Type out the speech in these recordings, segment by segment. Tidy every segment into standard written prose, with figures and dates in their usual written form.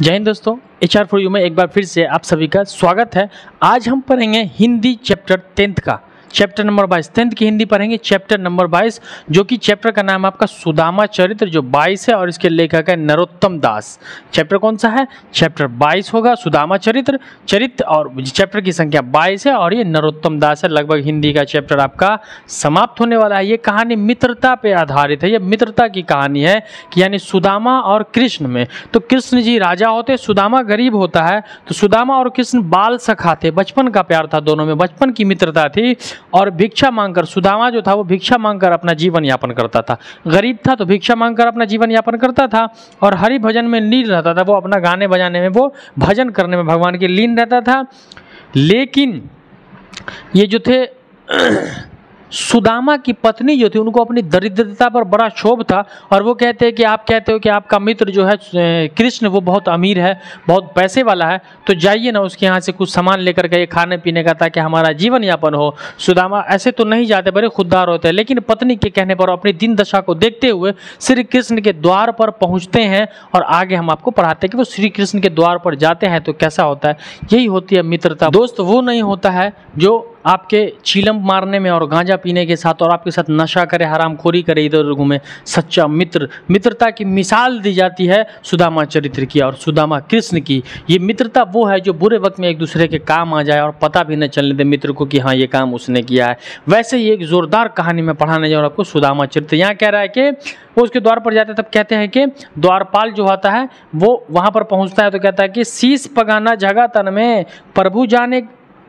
जय हिंद दोस्तों, HR for you में एक बार फिर से आप सभी का स्वागत है। आज हम पढ़ेंगे हिंदी चैप्टर 10th का चैप्टर नंबर 22। 10th की हिंदी पढ़ेंगे चैप्टर नंबर 22, जो कि चैप्टर का नाम है आपका सुदामा चरित्र, जो 22 है और इसके लेखक है नरोत्तम दास। चैप्टर कौन सा है? चैप्टर 22 होगा, सुदामा चरित्र। और चैप्टर की संख्या 22 है और ये नरोत्तम दास है। लगभग हिंदी का चैप्टर आपका समाप्त होने वाला है। ये कहानी मित्रता पे आधारित है। ये मित्रता की कहानी है कि यानी सुदामा और कृष्ण में। तो कृष्ण जी राजा होते, सुदामा गरीब होता है। तो सुदामा और कृष्ण बाल सखा थे, बचपन का प्यार था दोनों में, बचपन की मित्रता थी। और भिक्षा मांगकर सुदामा जो था वो भिक्षा मांगकर अपना जीवन यापन करता था। गरीब था तो भिक्षा मांगकर अपना जीवन यापन करता था और हरि भजन में लीन रहता था। वो अपना गाने बजाने में, वो भजन करने में भगवान के लीन रहता था। लेकिन ये जो थे सुदामा की पत्नी जो थी, उनको अपनी दरिद्रता पर बड़ा क्षोभ था। और वो कहते हैं कि आप कहते हो कि आपका मित्र जो है कृष्ण, वो बहुत अमीर है, बहुत पैसे वाला है, तो जाइए ना उसके यहाँ से कुछ सामान लेकर के खाने पीने का, ताकि हमारा जीवन यापन हो। सुदामा ऐसे तो नहीं जाते, बड़े खुददार होते हैं, लेकिन पत्नी के कहने पर अपनी दिन दशा को देखते हुए श्री कृष्ण के द्वार पर पहुँचते हैं। और आगे हम आपको पढ़ाते हैं कि वो श्री कृष्ण के द्वार पर जाते हैं तो कैसा होता है। यही होती है मित्रता दोस्त। वो नहीं होता है जो आपके चीलम मारने में और गांजा पीने के साथ और आपके साथ नशा करे, हरामखोरी करे, इधर उधर घूमे। सच्चा मित्र, मित्रता की मिसाल दी जाती है सुदामा चरित्र की और सुदामा कृष्ण की। ये मित्रता वो है जो बुरे वक्त में एक दूसरे के काम आ जाए और पता भी न चलने दे मित्र को कि हाँ ये काम उसने किया है। वैसे ही एक जोरदार कहानी में पढ़ाने जा रहा हूं आपको सुदामा चरित्र। यहाँ कह रहा है कि वो उसके द्वार पर जाते, तब कहते हैं कि द्वारपाल जो होता है वो वहां पर पहुंचता है तो कहता है कि शीश पगाना जगह तन में प्रभु जाने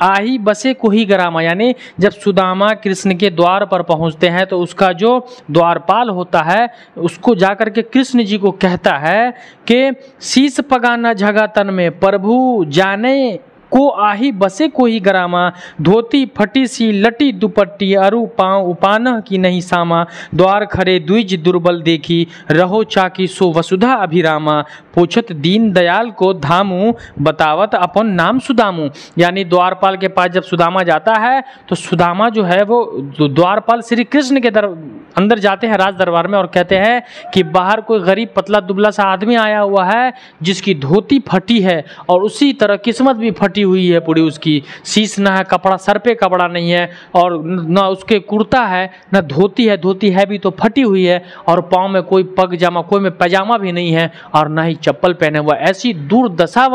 आही बसे को ही गरामा। यानी जब सुदामा कृष्ण के द्वार पर पहुंचते हैं तो उसका जो द्वारपाल होता है उसको जाकर के कृष्ण जी को कहता है कि शीश पगाना जगह तन में प्रभु जाने को आही बसे को ही गरामा। धोती फटी सी लटी दुपट्टी अरु पाँव उपानह की नहीं सामा। द्वार खरे द्विज दुर्बल देखी रहो चाकी सो वसुधा अभिरामा। पूछत दीन दयाल को धामू बतावत अपन नाम सुदामू। यानी द्वारपाल के पास जब सुदामा जाता है तो सुदामा जो है वो द्वारपाल श्री कृष्ण के अंदर जाते हैं राज दरबार में और कहते हैं कि बाहर कोई गरीब पतला दुबला सा आदमी आया हुआ है जिसकी धोती फटी है और उसी तरह किस्मत भी फटी हुई है पूरी। उसकी शीश ना है, कपड़ा सर पे कपड़ा नहीं है और ना उसके कुर्ता है ना धोती है। धोती है भी तो फटी हुई है और पाँव में कोई पगजामा, कोई में पैजामा भी नहीं है और ना ही चप्पल पहने हुआ। ऐसी दुर्दशा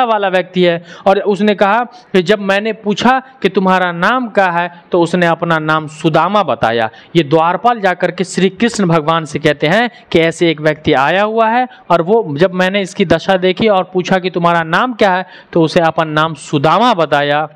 वाला व्यक्ति है। और उसने कहा कि जब मैंने पूछा कि तुम्हारा नाम क्या है तो उसने अपना नाम सुदामा बताया। ये द्वारपाल जाकर के श्री कृष्ण भगवान से कहते हैं कि ऐसे एक व्यक्ति आया हुआ है और वो जब मैंने इसकी दशा देखी और पूछा कि तुम्हारा नाम क्या है तो उसे अपन नाम सुदामा बताया।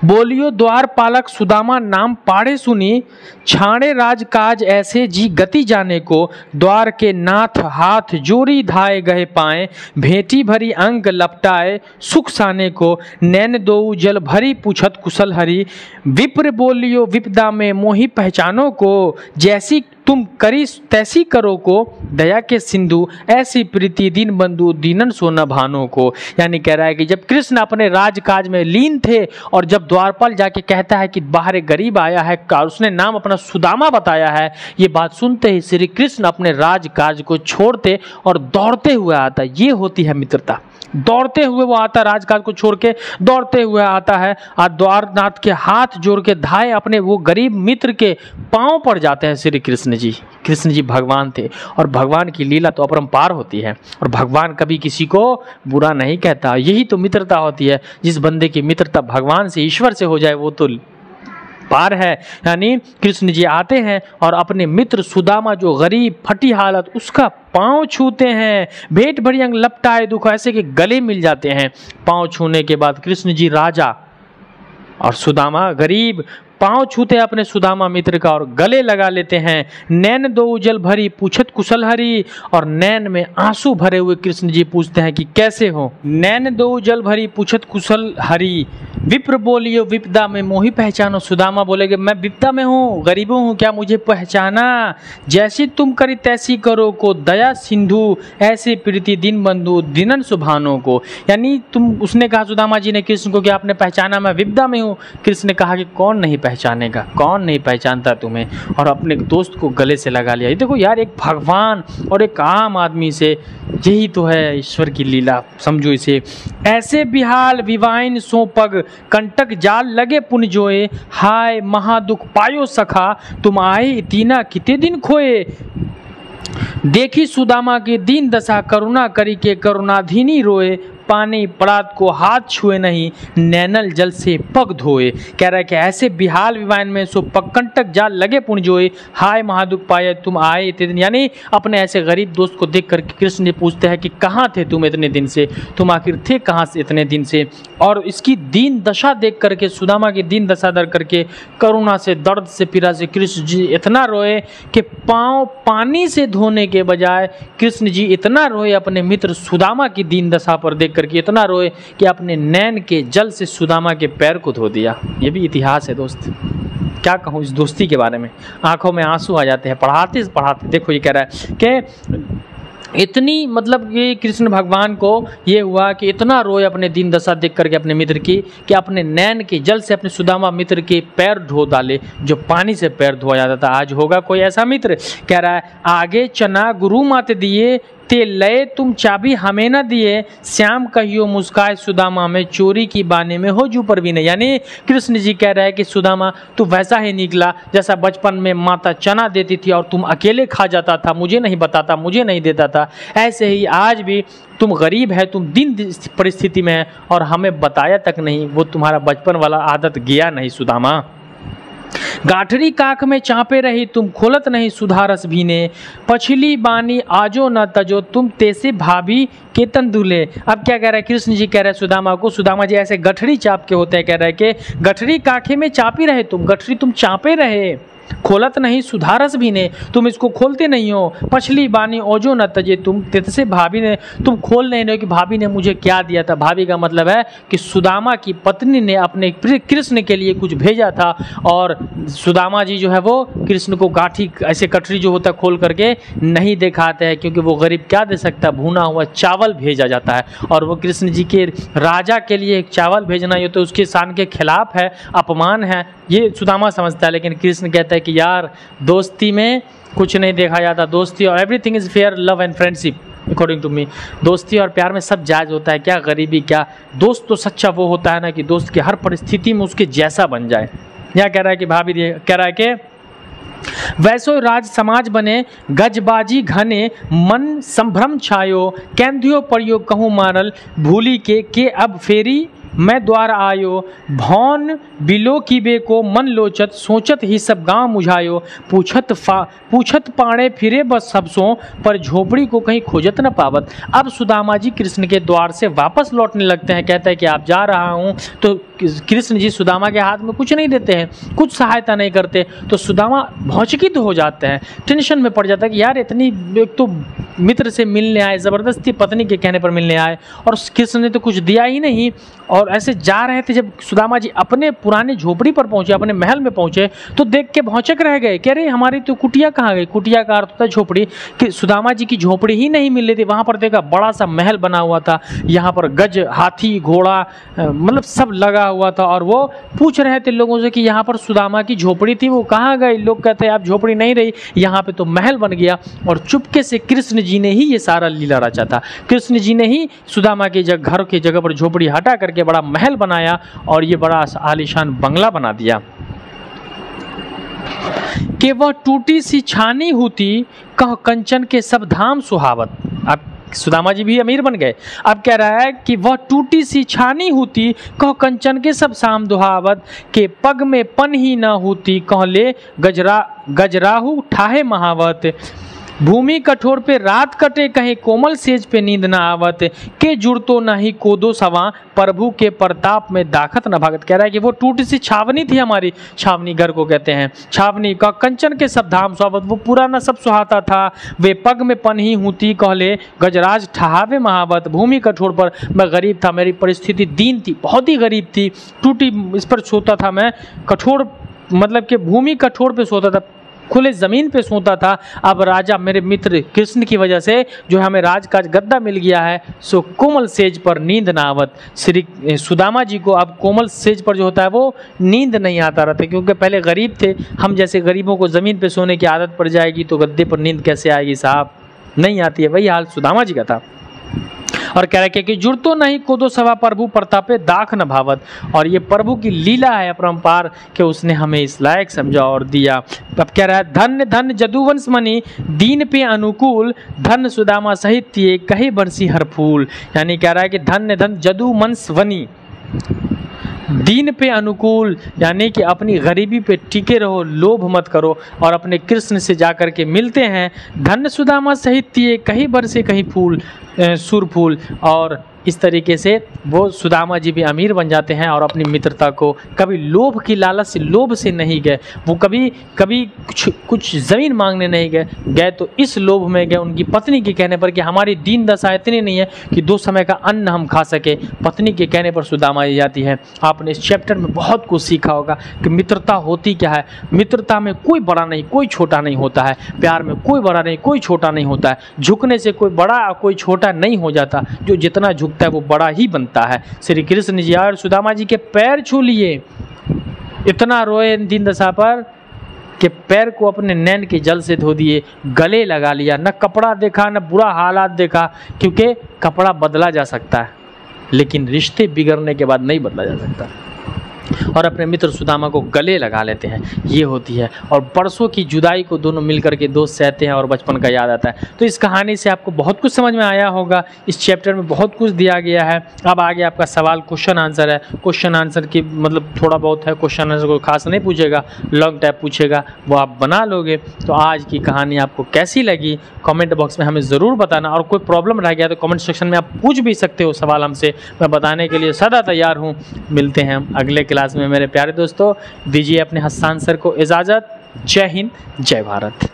बोलियो द्वार पालक सुदामा नाम पाड़े सुनी। छाड़े राज काज ऐसे जी गति जाने को। द्वार के नाथ हाथ जोड़ी धाए गए पाए। भेटी भरी अंग लपटाए सुख साने को। नैन दो जल भरी पूछत कुशल हरी। विप्र बोलियो विपदा में मोहि पहचानो को। जैसी तुम करी तैसी करो को। दया के सिंधु ऐसी प्रीति दीन बंधु दीनन सोना भानो को। यानी कह रहा है कि जब कृष्ण अपने राजकाज में लीन थे और जब द्वारपाल जाके कहता है कि बाहर एक गरीब आया है, उसने नाम अपना सुदामा बताया है, ये बात सुनते ही श्री कृष्ण अपने राजकाज को छोड़ते और दौड़ते हुए आता। ये होती है मित्रता। दौड़ते हुए वो आता, राजकाज को छोड़ के दौड़ते हुए आता है और द्वारनाथ के हाथ जोड़ के धाए अपने वो गरीब मित्र के पांव पड़ जाते हैं श्री कृष्ण जी। कृष्ण जी भगवान थे और भगवान की लीला तो अपरंपार होती है और भगवान कभी किसी को बुरा नहीं कहता। यही तो मित्रता होती है। जिस बंदे की मित्रता भगवान से, ईश्वर से हो जाए वो तो पार है। यानी कृष्ण जी आते हैं और अपने मित्र सुदामा जो गरीब फटी हालत, उसका पांव छूते हैं। भेंट भरी अंग लपटाए दुख, ऐसे के गले मिल जाते हैं। पांव छूने के बाद कृष्ण जी राजा और सुदामा गरीब पांव छूते अपने सुदामा मित्र का और गले लगा लेते हैं। नैन दो उजल भरी पूछत कुशल हरी। और नैन में आंसू भरे हुए कृष्ण जी पूछते हैं कि कैसे हो। नैन दो उजल भरी पूछत कुशल हरी। विप्र बोलियो विपदा में मोहि पहचानो। सुदामा बोलेगे मैं विपदा में हूँ, गरीब हूँ, क्या मुझे पहचाना। जैसी तुम करी तैसी करो को। दया सिंधु ऐसी प्रीति दीन बंधु दीनन सुभानो को। यानी उसने कहा सुदामा जी ने कृष्ण को कि आपने पहचाना मैं विपदा में हूँ। कृष्ण ने कहा कि कौन नहीं पहचानेगा, कौन नहीं पहचानता तुम्हें, और अपने दोस्त को गले से लगा लिया। ये देखो यार, एक भगवान और एक आम आदमी से, यही तो है ईश्वर की लीला, समझो इसे। ऐसे बिहाल विवाइन सो पग, कंटक जाल लगे पुन जोए, हाय महादुख पायो सखा, तुम आए इतीना किते दिन खोए। देखी सुदामा की दीन दशा, करुणा करी के करुणाधीनी रोए, पानी पड़ात को हाथ छुए नहीं, नैनल जल से पग धोए। कह रहा है कि ऐसे बिहाल विवान में सो पगकंटक जाल लगे पुण्य जोए, हाय महादुख पाए तुम आए इतने दिन। यानी अपने ऐसे गरीब दोस्त को देख करके कृष्ण ने पूछते हैं कि कहाँ थे तुम इतने दिन से, तुम आखिर थे कहाँ से इतने दिन से। और इसकी दीन दशा देख करके, सुदामा की दीन दशा देख करके, करुणा से, दर्द से, पीड़ा से कृष्ण जी इतना रोए कि पाँव पानी से धोने के बजाय कृष्ण जी इतना रोए अपने मित्र सुदामा की दीन दशा पर देख करके, इतना रोए कि अपने नैन के जल से सुदामा के पैर को धो दिया। ये भी इतिहास है दोस्त, क्या कहूँ इस दोस्ती के बारे में, आंखों में आंसू आ जाते हैं पढ़ाते पढ़ाते। देखो ये कह रहा है कि इतनी, मतलब ये कृष्ण भगवान को ये हुआ कि इतना रोए अपने दीन दशा देख करके अपने मित्र की, कि अपने नैन के जल से अपने सुदामा मित्र के पैर धो डाले, जो पानी से पैर धोया जाता था। आज होगा कोई ऐसा मित्र। कह रहा है आगे चना गुरु माते दिए, ते लय तुम चाबी हमें न दिए, श्याम कहियो मुस्काए सुदामा में, चोरी की बाने में हो जू पर भी नहीं। यानी कृष्ण जी कह रहे हैं कि सुदामा तू वैसा ही निकला जैसा बचपन में माता चना देती थी और तुम अकेले खा जाता था, मुझे नहीं बताता, मुझे नहीं देता था। ऐसे ही आज भी तुम गरीब है, तुम दीन परिस्थिति में है और हमें बताया तक नहीं, वो तुम्हारा बचपन वाला आदत गया नहीं सुदामा। गाठरी काख में चापे रही तुम, खोलत नहीं सुधारस भीने, पछली बानी आजो न तजो, तुम तेसे भाभी के तंदुले। अब क्या कह रहा है कृष्ण जी, कह रहे हैं सुदामा को, सुदामा जी ऐसे गठरी चाप के होते हैं। कह रहे हैं कि गठरी काखे में चापी रहे तुम, गठरी तुम चापे रहे, खोलत नहीं सुधारस भी ने, तुम इसको खोलते नहीं हो। पछली बानी ओजो न तजे, तुम तेतसे भाभी ने, तुम खोल नहीं रहे कि भाभी ने मुझे क्या दिया था। भाभी का मतलब है कि सुदामा की पत्नी ने अपने कृष्ण के लिए कुछ भेजा था, और सुदामा जी जो है वो कृष्ण को गाठी ऐसे कटरी जो होता है खोल करके नहीं दिखाते हैं, क्योंकि वो गरीब क्या दे सकता है, भुना हुआ चावल भेजा जाता है। और वो कृष्ण जी के राजा के लिए एक चावल भेजना ये तो उसके शान के खिलाफ है, अपमान है, ये सुदामा समझता है। लेकिन कृष्ण कहता है कि यार दोस्ती में कुछ नहीं देखा जाता, दोस्ती और everything is fair, love and friendship according to me. दोस्ती और प्यार में सब जायज होता है, क्या गरीबी क्या। दोस्त तो सच्चा वो होता है ना कि दोस्त की हर परिस्थिति में उसके जैसा बन जाए। यह कह रहा है कि भाभी कह रहा है कि वैसो राज समाज बने, गजबाजी घने मन संभ्रम छायो, कैंधियो परियो कहूँ मारल, भूली के अब फेरी मैं द्वार आयो, भौन बिलो की बे को मन लोचत, सोचत ही सब गांव मुझायो, पूछत पाड़े फिरे बस सबसों, पर झोपड़ी को कहीं खोजत न पावत। अब सुदामा जी कृष्ण के द्वार से वापस लौटने लगते हैं। कहते हैं कि आप जा रहा हूँ, तो कृष्ण जी सुदामा के हाथ में कुछ नहीं देते हैं, कुछ सहायता नहीं करते। तो सुदामा भौचकित हो जाते हैं, टेंशन में पड़ जाता है कि यार इतनी, एक तो मित्र से मिलने आए, ज़बरदस्ती पत्नी के कहने पर मिलने आए, और कृष्ण ने तो कुछ दिया ही नहीं। और ऐसे जा रहे थे, जब सुदामा जी अपने पुराने झोपड़ी पर पहुंचे, अपने महल में पहुंचे, तो देख के भौचक रह गए। कह रहे हमारी तो कुटिया कहाँ गई। कुटिया का अर्थ होता है झोपड़ी, कि सुदामा जी की झोपड़ी ही नहीं मिल रही थी। वहां पर देखा बड़ा सा महल बना हुआ था, यहाँ पर गज, हाथी, घोड़ा, मतलब सब लगा हुआ था। और वो पूछ रहे थे लोगों से कि यहाँ पर सुदामा की झोपड़ी थी, वो कहाँ गई। लोग कहते हैं आप झोपड़ी नहीं रही, यहाँ पे तो महल बन गया। और चुपके से कृष्ण जी ने ही ये सारा लीला रचा था। कृष्ण जी ने ही सुदामा के घर की जगह पर झोपड़ी हटा करके बड़ा महल बनाया और ये बड़ा आलीशान बंगला बना दिया। कि वह टूटी सी छानी होती, कह कंचन के सब धाम सुहावत। अब सुदामा जी भी अमीर बन गए। अब कह रहा है कि वह टूटी सी छानी होती, कह कंचन के सब शाम दुहावत, के पग में पन ही न होती, कह ले गजराहू ठाहे महावत। भूमि कठोर पे रात कटे, कहीं कोमल सेज पे नींद न आवत, के जुड़तो नहीं कोदो सवा, प्रभु के प्रताप में दाखत न भागत। कह रहा है कि वो टूटी सी छावनी थी हमारी, छावनी घर को कहते हैं, छावनी का कंचन के सब धाम सुहावत, वो पुराना सब सुहाता था। वे पग में पन ही होती, कहले गजराज ठहावे महावत। भूमि कठोर पर मैं गरीब था, मेरी परिस्थिति दीन थी, बहुत ही गरीब थी, टूटी इस पर सोता था मैं, कठोर मतलब कि भूमि कठोर पे सोता था, खुले ज़मीन पे सोता था, अब राजा मेरे मित्र कृष्ण की वजह से जो हमें राजकाज गद्दा मिल गया है, सो कोमल सेज पर नींद ना आवत। श्री सुदामा जी को अब कोमल सेज पर जो होता है वो नींद नहीं आता रहता, क्योंकि पहले गरीब थे। हम जैसे गरीबों को ज़मीन पे सोने की आदत पड़ जाएगी तो गद्दे पर नींद कैसे आएगी साहब, नहीं आती है। वही हाल सुदामा जी का था। और कह रहे कि जुड़तो नहीं कोदो सवा प्रभु प्रतापे दाख न भावत। और ये प्रभु की लीला है अपरंपार कि उसने हमें इस लायक समझा और दिया। अब कह रहा है धन्य धन्य जदुवंश मणि दीन पे अनुकूल, धन सुदामा सहित ये कही बरसी हर फूल। यानी कह रहा है कि धन्य धन्य जदुवंश वनी, दीन पे अनुकूल, यानी कि अपनी गरीबी पे टिके रहो, लोभ मत करो और अपने कृष्ण से जाकर के मिलते हैं। धन्य सुदामा सहित ये कहीं बरसे कहीं फूल सुर फूल। और इस तरीके से वो सुदामा जी भी अमीर बन जाते हैं और अपनी मित्रता को कभी लोभ की लालच से, लोभ से नहीं गए। वो कभी कुछ ज़मीन मांगने नहीं गए तो इस लोभ में गए उनकी पत्नी के कहने पर कि हमारी दीन दशा इतनी नहीं है कि 2 समय का अन्न हम खा सके। पत्नी के कहने पर सुदामा जी जाती है। आपने इस चैप्टर में बहुत कुछ सीखा होगा कि मित्रता होती क्या है। मित्रता में कोई बड़ा नहीं, कोई छोटा नहीं होता है। प्यार में कोई बड़ा नहीं, कोई छोटा नहीं होता है। झुकने से कोई बड़ा कोई छोटा नहीं हो जाता, जो जितना झुकता है वो बड़ा ही बनता है। श्री कृष्ण जी और सुदामा जी के पैर छू लिए, इतना रोए दीन दशा पर कि पैर को अपने नैन के जल से धो दिए, गले लगा लिया। न कपड़ा देखा, न बुरा हालात देखा, क्योंकि कपड़ा बदला जा सकता है लेकिन रिश्ते बिगड़ने के बाद नहीं बदला जा सकता। और अपने मित्र सुदामा को गले लगा लेते हैं, ये होती है। और बरसों की जुदाई को दोनों मिलकर के दोस्त सहते हैं और बचपन का याद आता है। तो इस कहानी से आपको बहुत कुछ समझ में आया होगा। इस चैप्टर में बहुत कुछ दिया गया है। अब आगे आपका सवाल क्वेश्चन आंसर है। क्वेश्चन आंसर की मतलब थोड़ा बहुत है, क्वेश्चन आंसर को खास नहीं पूछेगा, लॉन्ग टाइप पूछेगा, वो आप बना लोगे। तो आज की कहानी आपको कैसी लगी कमेंट बॉक्स में हमें ज़रूर बताना। और कोई प्रॉब्लम रह गया तो कमेंट सेक्शन में आप पूछ भी सकते हो सवाल हमसे, मैं बताने के लिए सदा तैयार हूँ। मिलते हैं हम अगले क्लास में मेरे प्यारे दोस्तों। दीजिए अपने हस्ताक्षर को इजाज़त। जय हिंद, जय भारत।